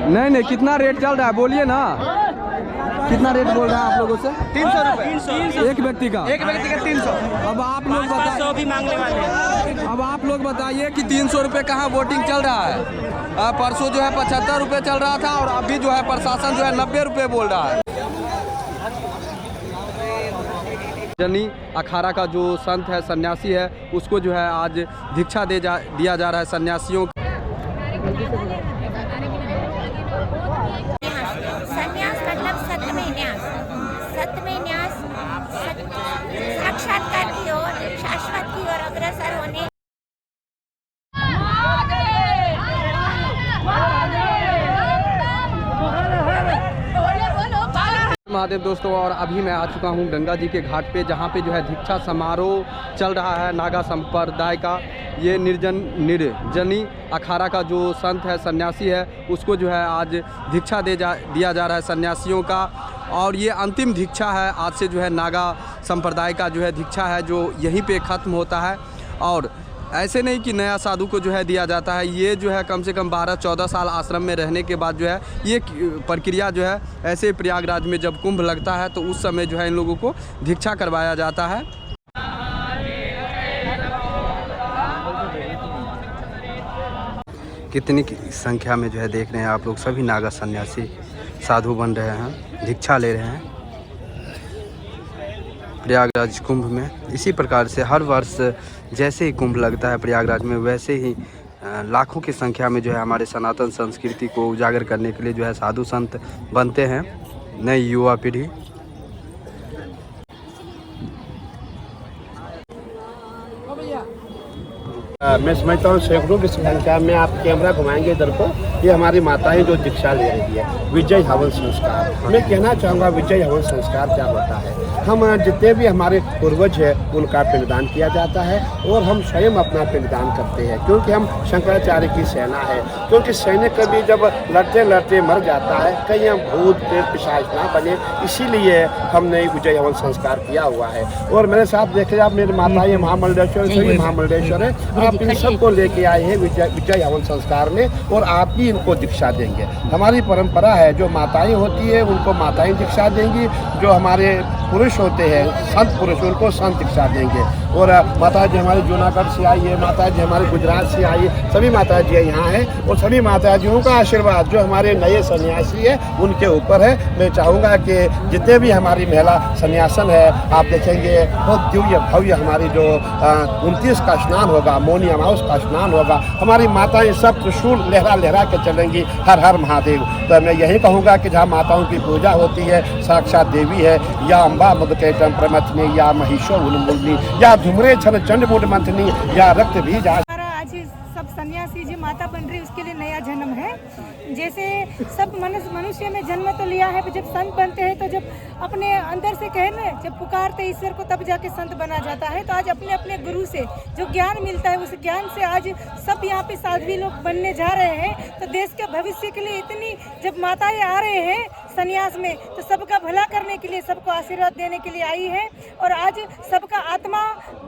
नहीं नहीं, कितना रेट चल रहा है बोलिए ना, कितना रेट बोल रहा है आप लोगों से? 300 रुपये एक व्यक्ति का? एक व्यक्ति का 300। अब आप लोग 500 भी मांगने वाले हैं। अब आप लोग बताइए कि 300 रुपये कहाँ वोटिंग चल रहा है? परसों जो है 75 रुपये चल रहा था और अभी जो है प्रशासन जो है 90 रुपये बोल रहा है। जनी अखाड़ा का जो संत है, सन्यासी है, उसको जो है आज दीक्षा दिया जा रहा है सन्यासियों। संन्यास मतलब सत्य में न्यास, सत्य में न्यास, साक्षात्कार की ओर, शाश्वत की ओर अग्रसर होने। महादेव दोस्तों, और अभी मैं आ चुका हूँ गंगा जी के घाट पे, जहाँ पे जो है दीक्षा समारोह चल रहा है नागा संप्रदाय का। ये निर्जनी अखाड़ा का जो संत है, सन्यासी है, उसको जो है आज दीक्षा दिया जा रहा है सन्यासियों का। और ये अंतिम दीक्षा है, आज से जो है नागा संप्रदाय का जो है दीक्षा है जो यहीं पे ख़त्म होता है। और ऐसे नहीं कि नया साधु को जो है दिया जाता है, ये जो है कम से कम 12-14 साल आश्रम में रहने के बाद जो है ये प्रक्रिया जो है ऐसे प्रयागराज में जब कुंभ लगता है तो उस समय जो है इन लोगों को दीक्षा करवाया जाता है। कितनी संख्या में जो है देख रहे हैं आप लोग, सभी नागा सन्यासी साधु बन रहे हैं, दीक्षा ले रहे हैं प्रयागराज कुंभ में। इसी प्रकार से हर वर्ष जैसे ही कुंभ लगता है प्रयागराज में, वैसे ही लाखों की संख्या में जो है हमारे सनातन संस्कृति को उजागर करने के लिए जो है साधु संत बनते हैं नई युवा पीढ़ी। मैं समझता हूँ सैकड़ों की संख्या में, आप कैमरा घुमाएंगे इधर को, ये हमारी माताएं जो दीक्षा ले रही है। विजय हवन संस्कार, मैं कहना चाहूँगा विजय हवन संस्कार क्या होता है। हम जितने भी हमारे पूर्वज हैं उनका पिंडदान किया जाता है और हम स्वयं अपना पिंडदान करते हैं, क्योंकि हम शंकराचार्य की सेना है। क्योंकि सैनिक कभी जब लड़ते लड़ते मर जाता है, कहीं हम भूत प्रेत पिशाच ना बने, इसीलिए हमने विजय हवन संस्कार किया हुआ है। और मेरे साथ देखे आप, मेरी माताएं महामंडलेश्वर, सभी महामंडलेश्वर है, आप इन सबको लेके आए हैं विजय हवन संस्कार में, और आप भी इनको दीक्षा देंगे। हमारी परंपरा है, जो माताएं होती है उनको माताएं दीक्षा देंगी, जो हमारे पुरुष होते हैं संत पुरुष उनको संत दीक्षा देंगे। और माता जी हमारी जूनागढ़ से आई है, माता जी हमारे गुजरात से आई है, सभी माता जी यहाँ हैं और सभी माता जियों का आशीर्वाद जो हमारे नए सन्यासी है उनके ऊपर है। मैं चाहूँगा कि जितने भी हमारी महिला सन्यासन है, आप देखेंगे बहुत दिव्य भव्य हमारी जो 29 का स्नान होगा, मौनी अमावस का स्नान होगा, हमारी माताएं सब त्रिशूल लहरा लहरा के चलेंगी, हर हर महादेव। तो मैं यही कहूँगा कि जहाँ माताओं की पूजा होती है, साक्षात देवी है, या अम्बा मधुकैटम प्रमथनी, या महिषो उन्मूलनी, या धुमरे छन चंड मूड मंथनी, या रक्त बीज। आज सब सन्यासी जी माता बन रही, उसके लिए नया जन्म है। जैसे सब मनुष्य में जन्म तो लिया है, जब संत बनते हैं तो जब अपने अंदर से कहे ना, जब पुकारते ईश्वर को तब जाके संत बना जाता है। तो आज अपने अपने गुरु से जो ज्ञान मिलता है, उस ज्ञान से आज सब यहाँ पे साध्वी लोग बनने जा रहे हैं। तो देश के भविष्य के लिए इतनी जब माताएं आ रहे हैं संन्यास में, तो सबका भला करने के लिए, सबको आशीर्वाद देने के लिए आई है। और आज सबका आत्मा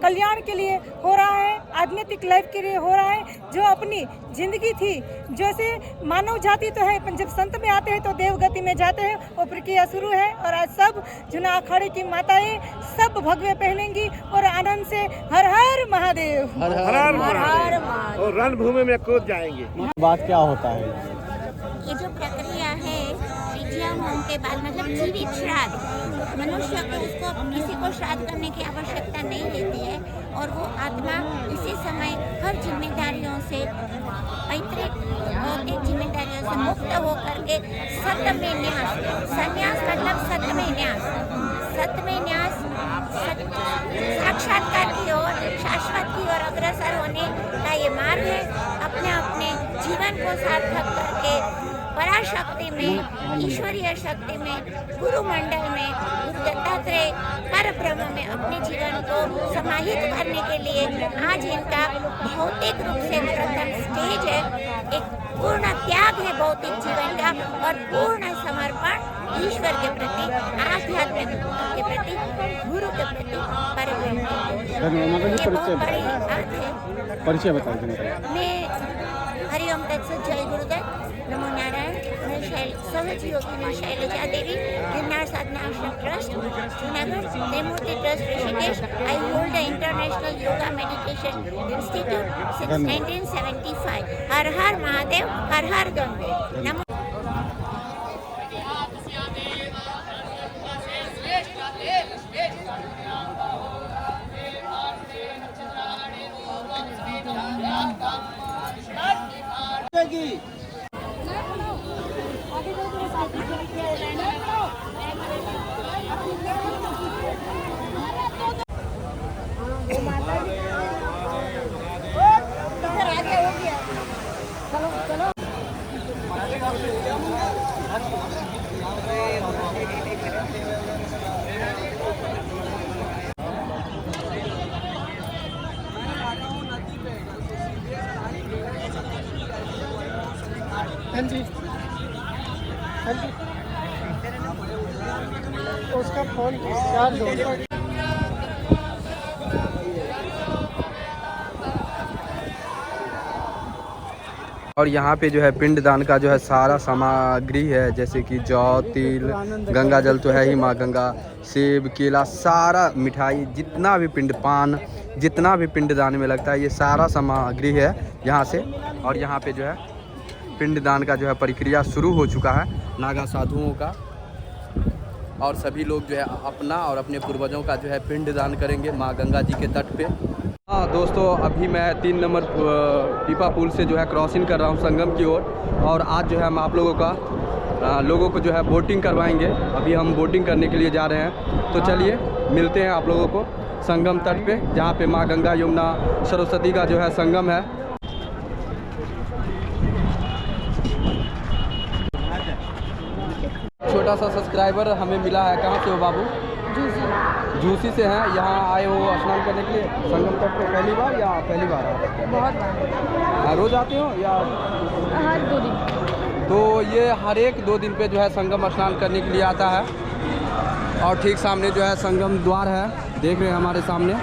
कल्याण के लिए हो रहा है, आध्यात्मिक लाइफ के लिए हो रहा है। जो अपनी जिंदगी थी, जैसे मानव जाति तो है, पर जब संत में आते हैं तो देव गति में जाते हैं, वो प्रक्रिया शुरू है। और आज सब जुना अखाड़े की माताएं सब भगवे पहनेंगी और आनंद से हर हर महादेव, हर हर महादेव, और रणभूमि में कूद जाएंगे। बात क्या होता है? ये जो प्रक्रिया है विजय होम के बाद, मतलब जीवित श्राद्ध, मनुष्य को उसको किसी को श्राद्ध करने की आवश्यकता नहीं रहती है और वो आत्मा इसी समय हर जिम्मेदारियों से, पैतृक भौतिक जिम्मेदारियों से मुक्त होकर के सत्य में न्यास, संन्यास मतलब सत्य में न्यास, सत्य में न्यास, साक्षात्कार की ओर, शाश्वत की ओर अग्रसर होने का ये मार्ग है। अपने अपने जीवन को सार्थक करके पराशक्ति में, ईश्वरीय शक्ति में, गुरु मंडल में, गुरु दत्तात्रेय पर ब्रह्म में अपने जीवन को समाहित करने के लिए आज इनका भौतिक रूप से प्रथम स्टेज है। एक पूर्ण त्याग है भौतिक जीवन का और पूर्ण समर्पण ईश्वर के प्रति, आध्यात्मिक के प्रति, गुरु के प्रति, पर परिचय बताइए। मैं हरिओम तत्सत, जय गुरुदेव, नमो नारायण। सहयोगी में शैलजा देवी, गिरनार साधना आश्रम trust, Junagadh, Trimurti trust Rishikesh. I hold the International Yoga Meditation Institute since 1975. हर हर महादेव, हर हर गंगे। नमो। हाँ जी, हाँ जी, उसका फोन चार्ज हो गया। और यहाँ पे जो है पिंडदान का जो है सारा सामग्री है, जैसे कि जौ, तिल, गंगा जल तो है ही, माँ गंगा, सेब, केला, सारा मिठाई, जितना भी पिंड, पान, जितना भी पिंडदान में लगता है ये सारा सामग्री है यहाँ से। और यहाँ पे जो है पिंडदान का जो है प्रक्रिया शुरू हो चुका है नागा साधुओं का, और सभी लोग जो है अपना और अपने पूर्वजों का जो है पिंडदान करेंगे माँ गंगा जी के तट पे। हाँ दोस्तों, अभी मैं 3 नंबर पीपा पुल से जो है क्रॉसिंग कर रहा हूँ संगम की ओर, और आज जो है हम आप लोगों को जो है बोटिंग करवाएंगे। अभी हम बोटिंग करने के लिए जा रहे हैं, तो चलिए मिलते हैं आप लोगों को संगम तट पे, जहाँ पे माँ गंगा यमुना सरस्वती का जो है संगम है। छोटा सा सब्सक्राइबर हमें मिला है, कहाँ से हो बाबू? झूसी से हैं। यहाँ आए हो स्नान करने के लिए संगम तट पे पहली बार या पहली बार? बहुत बार। रोज़ आते हो या हर 2 दिन। तो ये हर एक 2 दिन पे जो है संगम स्नान करने के लिए आता है। और ठीक सामने जो है संगम द्वार है, देख रहे हैं हमारे सामने,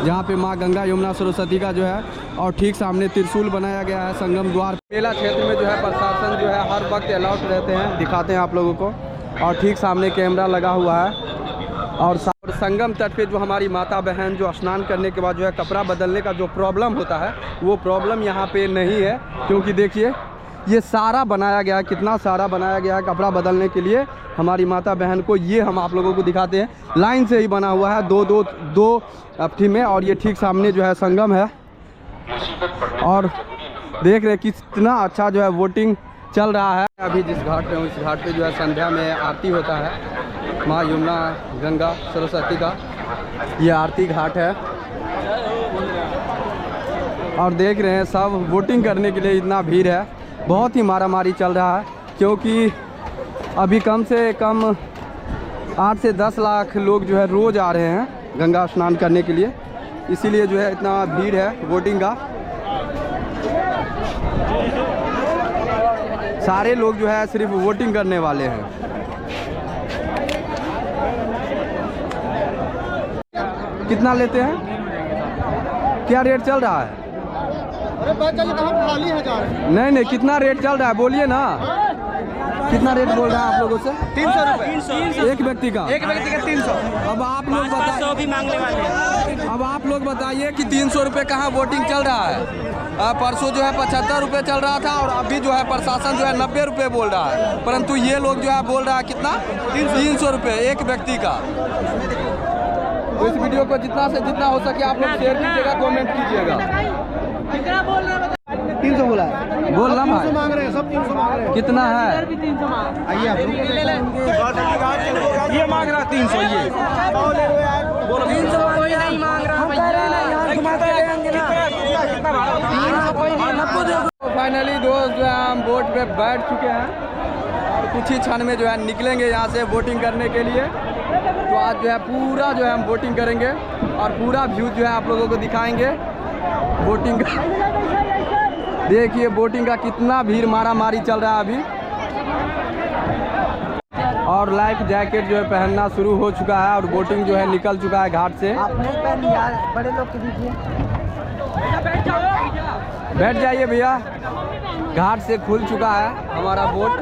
जहाँ पे माँ गंगा यमुना सरस्वती का जो है, और ठीक सामने त्रिशूल बनाया गया है संगम द्वार। मेला क्षेत्र में जो है प्रशासन जो है हर वक्त अलर्ट रहते हैं, दिखाते हैं आप लोगों को, और ठीक सामने कैमरा लगा हुआ है। और संगम तट पे जो हमारी माता बहन जो स्नान करने के बाद जो है कपड़ा बदलने का जो प्रॉब्लम होता है, वो प्रॉब्लम यहाँ पे नहीं है, क्योंकि देखिए ये सारा बनाया गया है, कितना सारा बनाया गया है कपड़ा बदलने के लिए हमारी माता बहन को। ये हम आप लोगों को दिखाते हैं, लाइन से ही बना हुआ है, दो अफ्ठी में, और ये ठीक सामने जो है संगम है। और देख रहे हैं कितना अच्छा जो है वोटिंग चल रहा है। अभी जिस घाट पे हूँ, इस घाट पे जो है संध्या में आरती होता है माँ यमुना गंगा सरस्वती का, ये आरती घाट है। और देख रहे हैं सब वोटिंग करने के लिए इतना भीड़ है, बहुत ही मारामारी चल रहा है, क्योंकि अभी कम से कम 8 से 10 लाख लोग जो है रोज़ आ रहे हैं गंगा स्नान करने के लिए, इसीलिए जो है इतना भीड़ है वोटिंग का। सारे लोग जो है सिर्फ वोटिंग करने वाले हैं। कितना लेते हैं, क्या रेट चल रहा है? खाली है। नहीं, कितना रेट चल रहा है बोलिए ना, कितना रेट बोल रहा है आप लोगों से? 300 रुपये एक व्यक्ति का? एक व्यक्ति का 300। अब आप लोग 500 भी मांगने वाले हैं। अब आप लोग बताइए कि 300 रुपये कहाँ वोटिंग चल रहा है? परसों जो है 75 रुपये चल रहा था, और अभी जो है प्रशासन जो है 90 रुपये बोल रहा है, परंतु ये लोग जो है बोल रहा है कितना? 300 रुपये एक व्यक्ति का। तो इस वीडियो को जितना से जितना हो सके आप लोग शेयर कीजिएगा, कमेंट कीजिएगा। कितना बोल रहे हैं? 300 बोला है। बोलना भाई, मांग रहे हैं, सब 300 मांग रहे हैं। कितना है? 300 मांग। आइए आप ये मांग रहा 300, ये 300 कोई नहीं मांग रहा भैया। फाइनली दोस्त जो है हम बोट पे बैठ चुके हैं, और कुछ ही क्षण में जो है निकलेंगे यहाँ से बोटिंग करने के लिए। तो आज जो है पूरा जो है हम बोटिंग करेंगे, और पूरा व्यू जो है आप लोगों को दिखाएंगे बोटिंग का। देखिए बोटिंग का कितना भीड़ मारामारी चल रहा है अभी, और लाइफ जैकेट जो है पहनना शुरू हो चुका है, और बोटिंग जो है निकल चुका है घाट से। आप नहीं पहन यार, बड़े लोग के दीजिए। बैठ जाइए भैया, घाट से खुल चुका है हमारा बोट।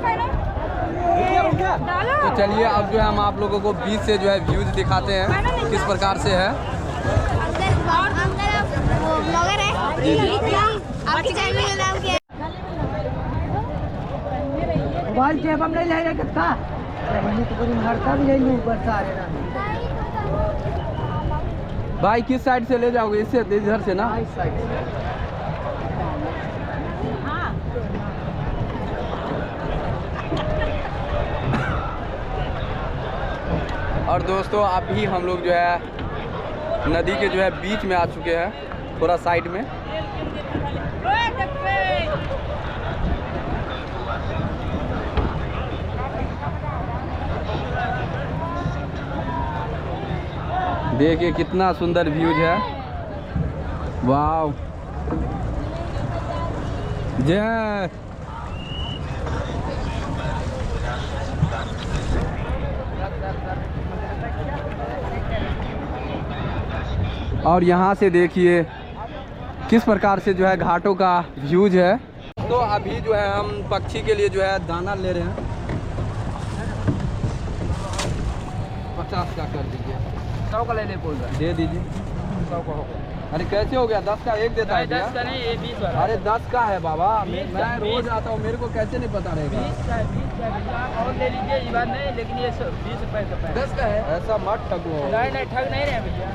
तो चलिए अब जो है हम आप लोगों को बीच से जो है व्यूज दिखाते हैं किस प्रकार से है। मोबाइल जेब हम नहीं ले कितना तो पूरी मारता भी नहीं ऊपर से आ रहा भाई किस साइड से ले जाओगे? इससे इधर से ना? और दोस्तों अभी हम लोग जो है नदी के जो है बीच में आ चुके हैं, थोड़ा साइड में। देखिए कितना सुंदर व्यूज है। वाव जय। और यहाँ से देखिए किस प्रकार से जो है घाटों का व्यूज है। तो अभी जो है हम पक्षी के लिए जो है दाना ले रहे हैं। 50 का कर दीजिए। 100 का लेने बोल रहा है। दे दीजिए। 100 का होगा। अरे कैसे हो गया? 10 का एक देता है भैया? 10 का नहीं, ये 20 वाला। अरे 10 का है बाबा। मैं रोज आता हूँ, मेरे को कैसे नहीं पता रहेगा? 20 का है और ले लीजिए, ये बात नहीं, लेकिन ये 20 रुपए का है। 10 का है। ऐसा मत ठगो। नहीं ठग नहीं रहे भैया।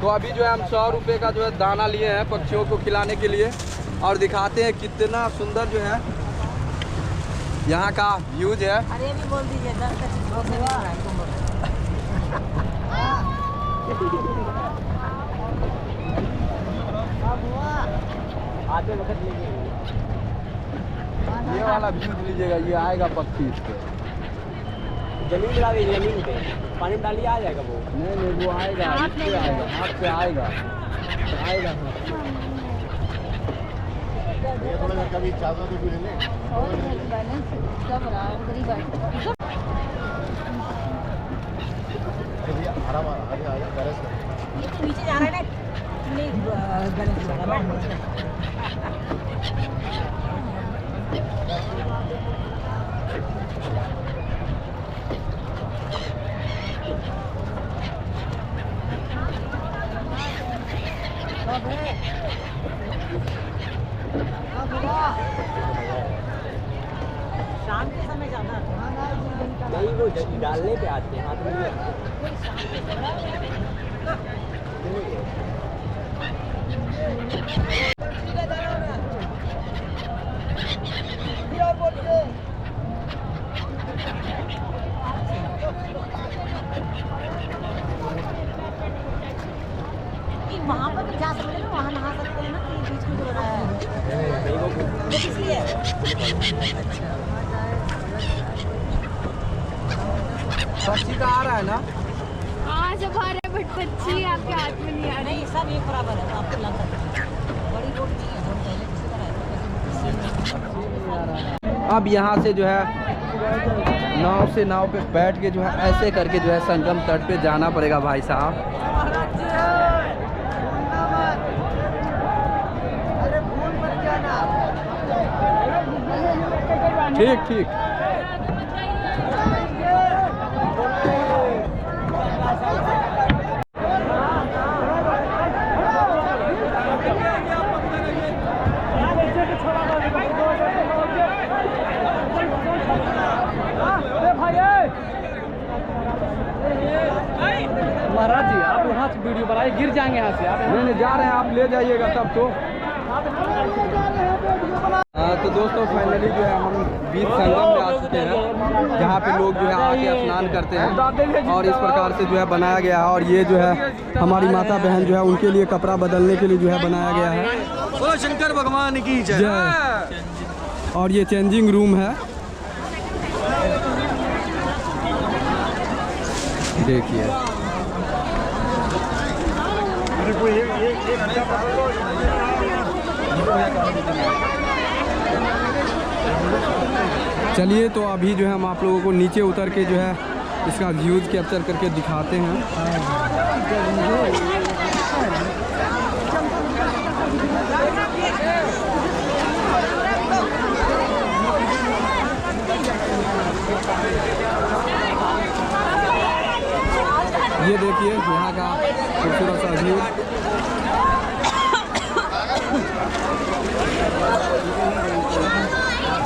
तो अभी जो है हम 100 रुपये का जो है दाना लिए हैं पक्षियों को खिलाने के लिए, और दिखाते हैं कितना सुंदर जो है यहाँ का व्यूज है। अरे भी बोल दीजिए 10 आते वक्त लीजिए। ये वाला व्यूज लीजिएगा, ये आएगा पक्षी इस पे। जमीन मिला दीजिए, जमीन पे पानी डालिए, आ जाएगा वो। नहीं वो आएगा, इस पे आएगा, हाथ पे आएगा, आएगा हाथ पे। थोड़ा कभी चादर तो भी ले नीचे जा रहा है शाम के समय जाना नहीं, वो डालने पे आते हैं हाथ में। वहाँ पर भी जा सकते हैं ना, वहाँ नहा सकते हैं ना, ये बीच में जो रहा है इसलिए। पक्षी का आ रहा है ना? हाँ सब आ रहे हैं, बट पक्षी आपके हाथ में नहीं आ रही। नहीं सब एक बराबर है, आपको लग सकता है बड़ी बोट नहीं है, हम पहले किसी तरह। अब यहाँ से जो है नाव पे बैठ के जो है ऐसे करके जो है संगम तट पे जाना पड़ेगा भाई साहब। ठीक ठीक। महाराज जी आप वहाँ से वीडियो बनाइए, गिर जाएंगे यहाँ से। आप नहीं जा रहे हैं, आप ले जाइएगा तब तो। तो दोस्तों फाइनली जो है हम बीच संगम में आ चुके हैं, जहाँ पे लोग जो है आके स्नान करते हैं, और इस प्रकार से जो है बनाया गया है। और ये जो है हमारी माता बहन जो है उनके लिए कपड़ा बदलने के लिए जो है बनाया गया है। बोलो शंकर भगवान की जय। और ये चेंजिंग रूम है, देखिए। चलिए तो अभी जो है हम आप लोगों को नीचे उतर के जो है इसका व्यूज कैप्चर करके दिखाते हैं। ये देखिए यहाँ का खूबसूरत सा व्यू।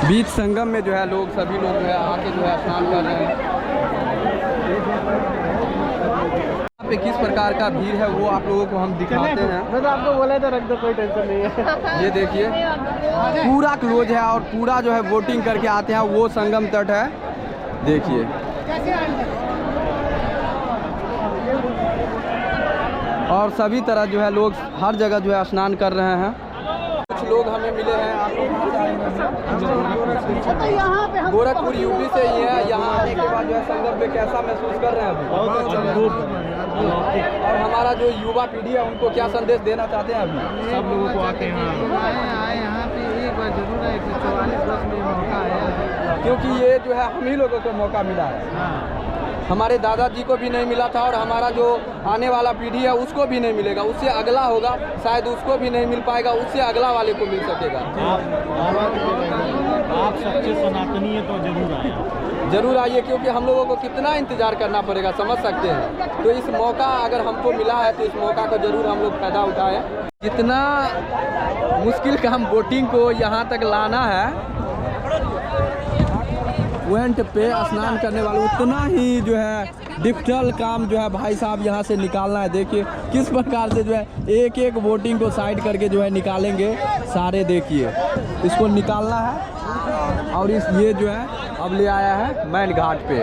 बीच संगम में जो है लोग सभी लोग जो है आके जो है स्नान कर रहे हैं। यहाँ पे किस प्रकार का भीड़ है वो आप लोगों को हम दिखाते हैं। बस आपको बोला तो रख दो, कोई टेंशन नहीं है। ये देखिए पूरा क्लोज है और पूरा जो है बोटिंग करके आते हैं, वो संगम तट है। देखिए और सभी तरह जो है लोग हर जगह जो है स्नान कर रहे हैं। कुछ लोग हमें मिले हैं, आप लोग गोरखपुर यूपी से ही है। यहाँ आने के बाद जो है संगम पे कैसा महसूस कर रहे हैं अभी? बहुत अच्छा। और हमारा जो युवा पीढ़ी है उनको क्या संदेश देना चाहते हैं अभी? सब लोगों को आके आए यहाँ पे एक बार जरूर है। 144 वर्ष में मौका आया, क्योंकि ये जो है हम ही लोगों को मौका मिला है। हमारे दादाजी को भी नहीं मिला था और हमारा जो आने वाला पीढ़ी है उसको भी नहीं मिलेगा। उससे अगला होगा, शायद उसको भी नहीं मिल पाएगा, उससे अगला वाले को मिल सकेगा। आप सच्चे सनातनी है तो जरूर आए, जरूर आइए, क्योंकि हम लोगों को कितना इंतजार करना पड़ेगा समझ सकते हैं। तो इस मौका अगर हमको मिला है तो इस मौका को जरूर हम लोग फायदा उठाएं। जितना मुश्किल काम बोटिंग को यहाँ तक लाना है पॉइंट पे स्नान करने वाले, उतना ही जो है डिफिकल्ट काम जो है भाई साहब यहाँ से निकालना है। देखिए किस प्रकार से जो है एक एक बोटिंग को साइड करके जो है निकालेंगे सारे। देखिए इसको निकालना है और ये जो है अब ले आया है मैन घाट पे।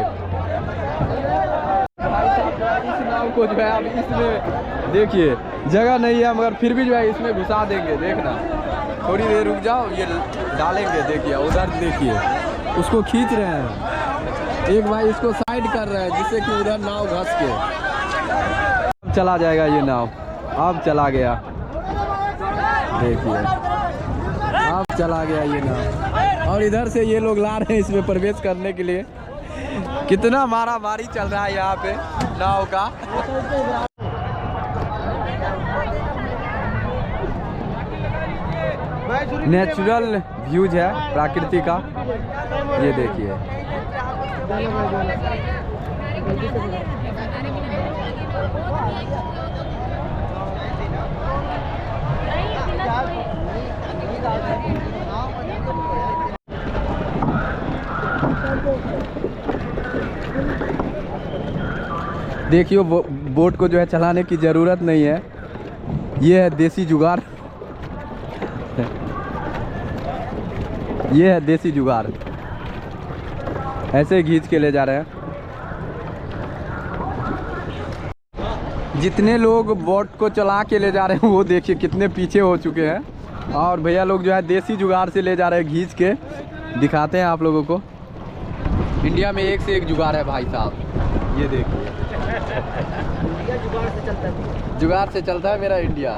भाई साहब इस नाव को जो है अब इसमें देखिए जगह नहीं है, मगर फिर भी जो है इसमें घुसा देंगे। देखना थोड़ी देर रुक जाओ, ये डालेंगे। देखिए उधर देखिए उसको खींच रहे हैं, एक भाई इसको साइड कर रहे हैं जिससे कि उधर नाव घस के अब चला जाएगा। ये नाव अब चला गया, देखिए अब चला गया ये नाव। और इधर से ये लोग ला रहे हैं इसमें प्रवेश करने के लिए। कितना मारा मारी चल रहा है यहाँ पे नाव का। नेचुरल व्यूज है प्रकृति का, ये देखिए। देखिए बोट को जो है चलाने की ज़रूरत नहीं है, ये है देसी जुगाड़। ये है देसी जुगाड़, ऐसे खींच के ले जा रहे हैं। जितने लोग बोट को चला के ले जा रहे हैं वो देखिए कितने पीछे हो चुके हैं। और भैया लोग जो है देसी जुगाड़ से ले जा रहे हैं खींच के। दिखाते हैं आप लोगों को। इंडिया में एक से एक जुगाड़ है भाई साहब, ये देखिए जुगाड़ से चलता है मेरा इंडिया।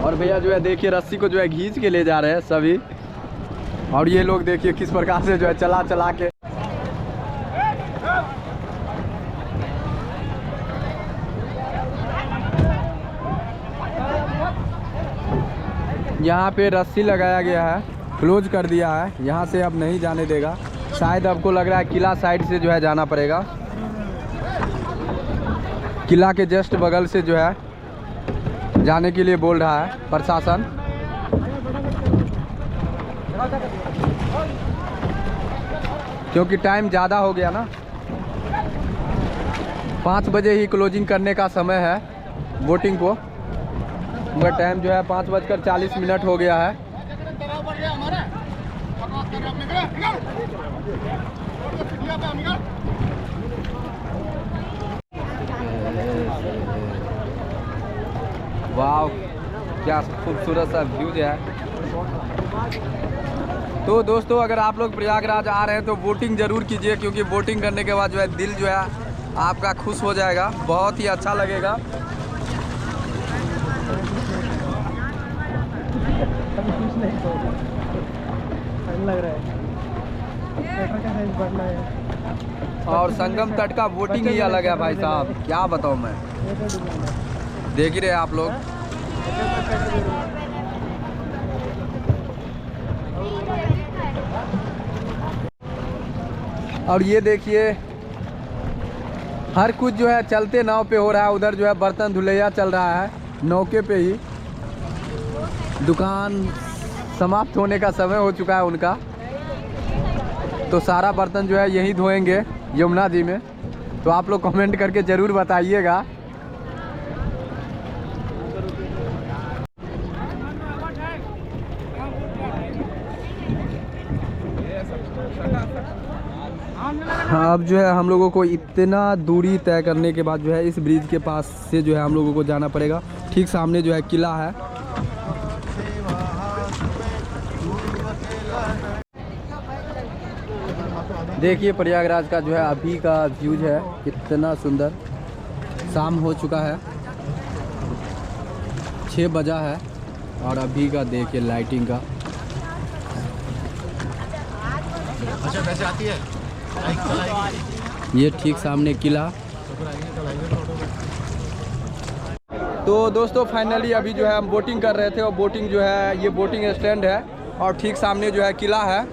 और भैया जो है देखिए रस्सी को जो है खींच के ले जा रहे हैं सभी। और ये लोग देखिए किस प्रकार से जो है चला चला के। यहाँ पे रस्सी लगाया गया है, क्लोज कर दिया है, यहाँ से अब नहीं जाने देगा। शायद आपको लग रहा है किला साइड से जो है जाना पड़ेगा। किला के जस्ट बगल से जो है जाने के लिए बोल रहा है प्रशासन। क्योंकि टाइम ज़्यादा हो गया ना, 5 बजे ही क्लोजिंग करने का समय है बोटिंग को, मगर टाइम जो है 5:40 हो गया है। वाह क्या खूबसूरत सा व्यूज है। तो दोस्तों अगर आप लोग प्रयागराज आ रहे हैं तो बोटिंग ज़रूर कीजिए, क्योंकि बोटिंग करने के बाद जो है दिल जो है आपका खुश हो जाएगा, बहुत ही अच्छा लगेगा। और संगम तट का बोटिंग ही अलग है भाई साहब, क्या बताऊं मैं। देख ही रहे आप लोग। और ये देखिए हर कुछ जो है चलते नाव पे हो रहा है। उधर जो है बर्तन धुलैया चल रहा है नौके पे ही। दुकान समाप्त होने का समय हो चुका है उनका, तो सारा बर्तन जो है यहीं धोएंगे यमुना जी में। तो आप लोग कमेंट करके ज़रूर बताइएगा। अब जो है हम लोगों को इतना दूरी तय करने के बाद जो है इस ब्रिज के पास से जो है हम लोगों को जाना पड़ेगा। ठीक सामने जो है किला है। देखिए प्रयागराज का जो है अभी का व्यू है कितना सुंदर। शाम हो चुका है, 6 बजा है और अभी का देखिए लाइटिंग का। अच्छा कैसे आती है? ये ठीक सामने किला। तो दोस्तों फाइनली अभी जो है हम बोटिंग कर रहे थे और बोटिंग जो है ये बोटिंग स्टैंड है और ठीक सामने जो है किला है।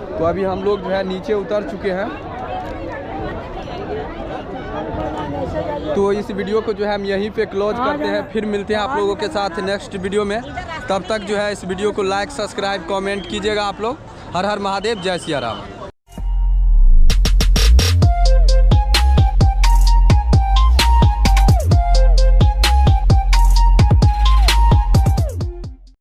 तो अभी हम लोग जो है नीचे उतर चुके हैं। तो इस वीडियो को जो है हम यहीं पे क्लोज करते हैं। फिर मिलते हैं आप लोगों के साथ नेक्स्ट वीडियो में। तब तक जो है इस वीडियो को लाइक सब्सक्राइब कमेंट कीजिएगा आप लोग। हर हर महादेव, जय सिया राम।